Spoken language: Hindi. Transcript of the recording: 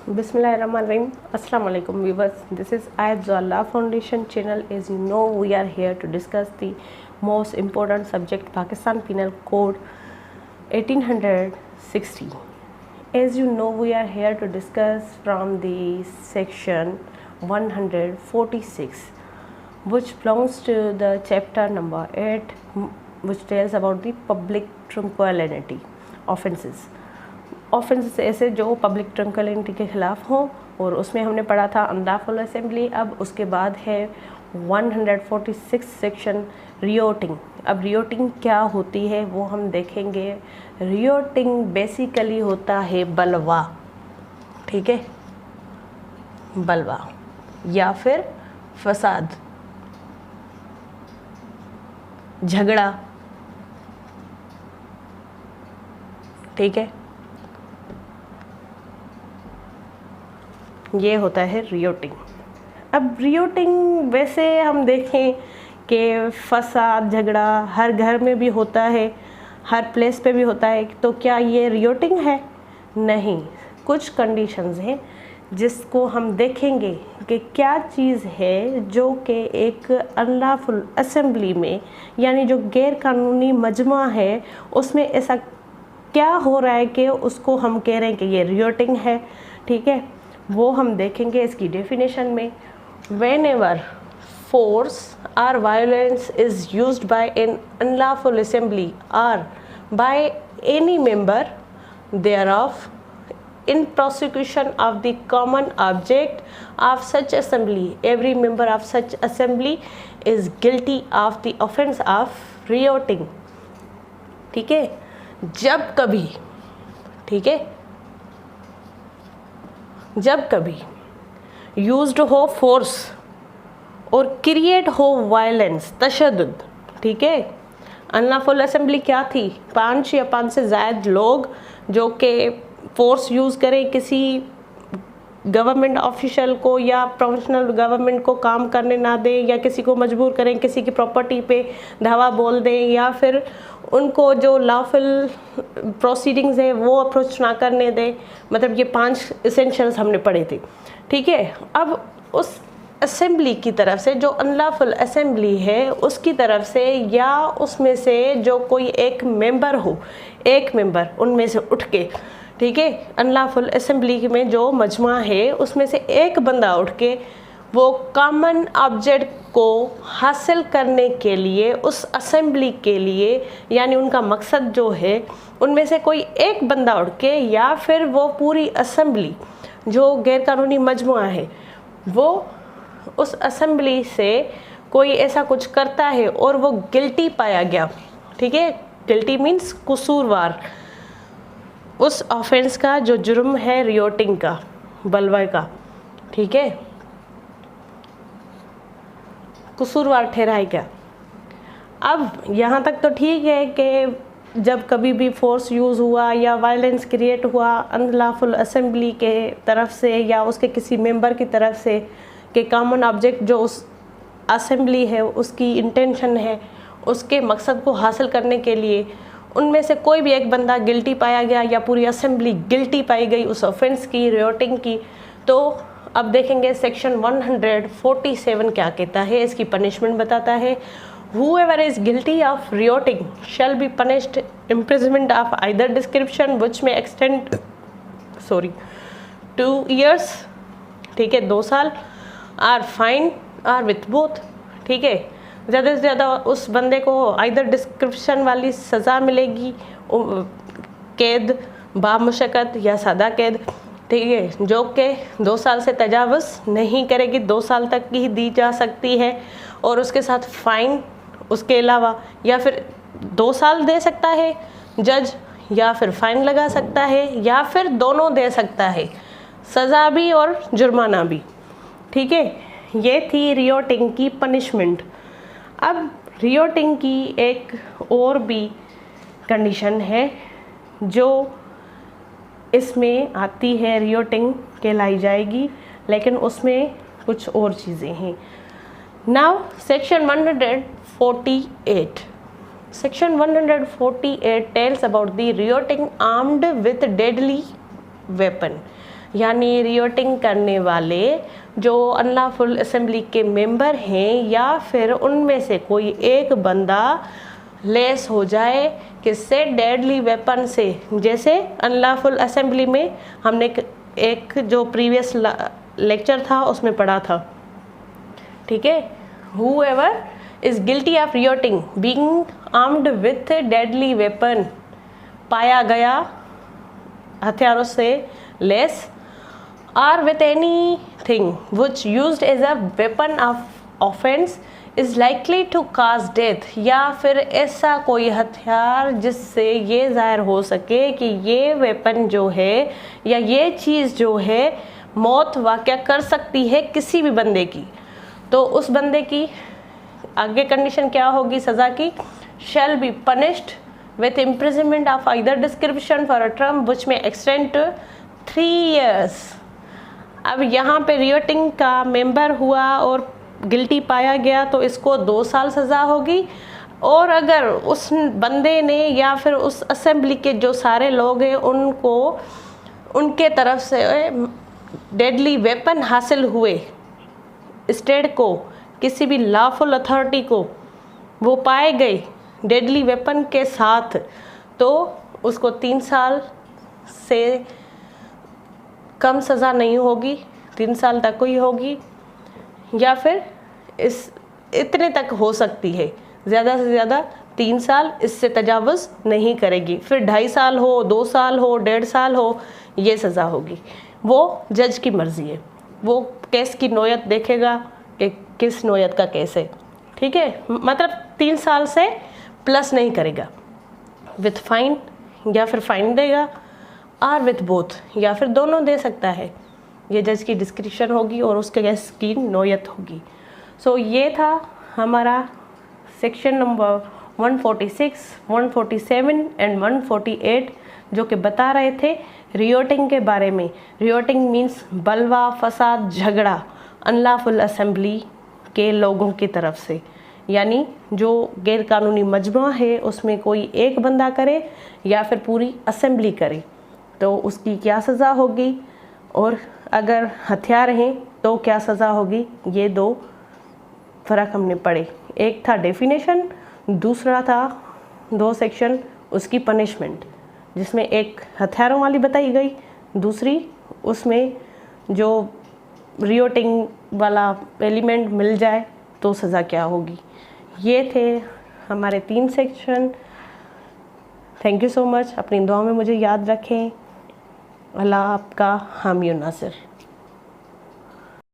Bismillahirrahmanirrahim. Assalamu alaikum viewers. This is Ayat Law Foundation channel. As you know, we are here to discuss the most important subject, Pakistan Penal Code 1860. As you know, we are here to discuss from the section 146, which belongs to the chapter number 8, which tells about the public tranquility offences. Offence ऐसे जो पब्लिक ट्रंक्विलिटी के ख़िलाफ़ हों, और उसमें हमने पढ़ा था अनलॉफुल असेंबली। अब उसके बाद है 146 सेक्शन रियोटिंग। अब रियोटिंग क्या होती है वो हम देखेंगे। रियोटिंग बेसिकली होता है बलवा, ठीक है, बलवा या फिर फसाद, झगड़ा, ठीक है, ये होता है रियोटिंग। अब रियोटिंग वैसे हम देखें कि फसाद, झगड़ा हर घर में भी होता है, हर प्लेस पे भी होता है, तो क्या ये रियोटिंग है? नहीं, कुछ कंडीशंस हैं जिसको हम देखेंगे कि क्या चीज़ है जो कि एक अनलॉफुल असेंबली में, यानी जो गैर कानूनी मजमा है, उसमें ऐसा क्या हो रहा है कि उसको हम कह रहे हैं कि ये रियोटिंग है, ठीक है। वो हम देखेंगे इसकी डेफिनेशन में। Whenever force or violence is used by an unlawful assembly or by any member thereof in prosecution of the common object of such assembly, every member of such assembly is guilty of the offense of rioting, ठीक है। जब कभी, ठीक है, जब कभी यूज्ड हो फोर्स और क्रिएट हो वायलेंस, तशद्दुद, ठीक है। अनलॉफुल असेंबली क्या थी? 5 या 5 से ज़ायद लोग जो कि फोर्स यूज़ करें किसी गवर्नमेंट ऑफिशियल को या प्रोफेशनल गवर्नमेंट को काम करने ना दें, या किसी को मजबूर करें, किसी की प्रॉपर्टी पे धावा बोल दें, या फिर उनको जो लॉफुल प्रोसीडिंग्स है वो अप्रोच ना करने दें। मतलब ये 5 एसेंशियल्स हमने पढ़े थे, ठीक है। अब उस असेंबली की तरफ से, जो अनलॉफुल असेंबली है उसकी तरफ से, या उसमें से जो कोई एक मेंबर हो, एक मेंबर उनमें से उठ के, ठीक है, अनलॉफुल असेंबली में जो मजमा है उसमें से एक बंदा उठ के वो कॉमन ऑब्जेक्ट को हासिल करने के लिए, उस असेंबली के लिए, यानी उनका मकसद जो है, उनमें से कोई एक बंदा उठ के, या फिर वो पूरी असेंबली जो गैरकानूनी मजमा है, वो उस असेंबली से कोई ऐसा कुछ करता है और वो गिल्टी पाया गया, ठीक है। गिल्टी मीन्स कसूरवार, उस ऑफेंस का जो जुर्म है रियोटिंग का, बलवा का, ठीक है, कसूरवार ठहराया गया। अब यहाँ तक तो ठीक है कि जब कभी भी फोर्स यूज़ हुआ या वायलेंस क्रिएट हुआ अनलॉफुल असेंबली के तरफ से या उसके किसी मेंबर की तरफ से, कि कॉमन ऑब्जेक्ट जो उस असेंबली है उसकी इंटेंशन है, उसके मकसद को हासिल करने के लिए उनमें से कोई भी एक बंदा गिल्टी पाया गया या पूरी असेंबली गिल्टी पाई गई उस ऑफेंस की, रियोटिंग की, तो अब देखेंगे सेक्शन 147 क्या कहता है, इसकी पनिशमेंट बताता है। Whoever is guilty of rioting shall be punished imprisonment of either description which may extend 2 years, ठीक है, 2 साल, और फाइन और विथ बोथ, ठीक है। ज़्यादा से ज़्यादा उस बंदे को आइदर डिस्क्रिप्शन वाली सज़ा मिलेगी, कैद बामुशक्कत या सादा कैद, ठीक है, जो कि 2 साल से तजावुज़ नहीं करेगी, 2 साल तक की ही दी जा सकती है, और उसके साथ फ़ाइन उसके अलावा, या फिर 2 साल दे सकता है जज, या फिर फ़ाइन लगा सकता है, या फिर दोनों दे सकता है, सज़ा भी और जुर्माना भी, ठीक है। ये थी रियोटिंग की पनिशमेंट। अब रियोटिंग की एक और भी कंडीशन है जो इसमें आती है, रियोटिंग कहलाई जाएगी, लेकिन उसमें कुछ और चीज़ें हैं। Now section 148, section 148 tells about the rioting armed with deadly weapon, यानी रियोटिंग करने वाले जो अनलॉफुल असेंबली के मेंबर हैं या फिर उनमें से कोई एक बंदा लेस हो जाए किससे, डेडली वेपन से। जैसे अनलॉफुल असेंबली में हमने एक जो प्रीवियस लेक्चर था उसमें पढ़ा था, ठीक है। whoever is guilty of rioting being armed with deadly weapon, पाया गया हथियारों से less, or with anything which used as a weapon of offense is likely to cause death, या फिर ऐसा कोई हथियार जिससे ये जाहिर हो सके कि ये वेपन जो है या ये चीज़ जो है मौत वाक़या कर सकती है किसी भी बंदे की, तो उस बंदे की आगे कंडीशन क्या होगी सज़ा की, shall be punished with imprisonment of either description for a term which may extend to 3 years। अब यहाँ पे रियोटिंग का मेंबर हुआ और गिल्टी पाया गया तो इसको 2 साल सज़ा होगी, और अगर उस बंदे ने या फिर उस असेंबली के जो सारे लोग हैं उनको उनके तरफ से डेडली वेपन हासिल हुए, स्टेट को किसी भी लॉफुल अथॉरिटी को वो पाए गए डेडली वेपन के साथ, तो उसको 3 साल से कम सज़ा नहीं होगी, 3 साल तक ही होगी, या फिर इस इतने तक हो सकती है, ज़्यादा से ज़्यादा 3 साल, इससे तजावुज़ नहीं करेगी। फिर 2.5 साल हो, 2 साल हो, 1.5 साल हो, ये सज़ा होगी। वो जज की मर्ज़ी है, वो केस की नोयत देखेगा कि किस नोयत का केस है, ठीक है। मतलब 3 साल से प्लस नहीं करेगा, विथ फाइन या फिर फाइन देगा, और विथ बोथ या फिर दोनों दे सकता है। ये जज की डिस्क्रिप्शन होगी और उसके केस की नोयत होगी। सो ये था हमारा सेक्शन नंबर 146, 147 एंड 148 जो कि बता रहे थे रियोटिंग के बारे में। रियोटिंग मीन्स बलवा, फसाद, झगड़ा अनलॉफुल असेंबली के लोगों की तरफ से, यानी जो गैरकानूनी मजमा है उसमें कोई एक बंदा करे या फिर पूरी असेंबली करे तो उसकी क्या सज़ा होगी, और अगर हथियार हैं तो क्या सज़ा होगी। ये 2 फ़र्क हमने पढ़े, एक था डेफिनेशन, दूसरा था 2 सेक्शन उसकी पनिशमेंट, जिसमें एक हथियारों वाली बताई गई, दूसरी उसमें जो रियोटिंग वाला एलिमेंट मिल जाए तो सज़ा क्या होगी। ये थे हमारे 3 section. Thank you so much. अपनी दुआ में मुझे याद रखें। अल्लाह आपका हामी और नासिर।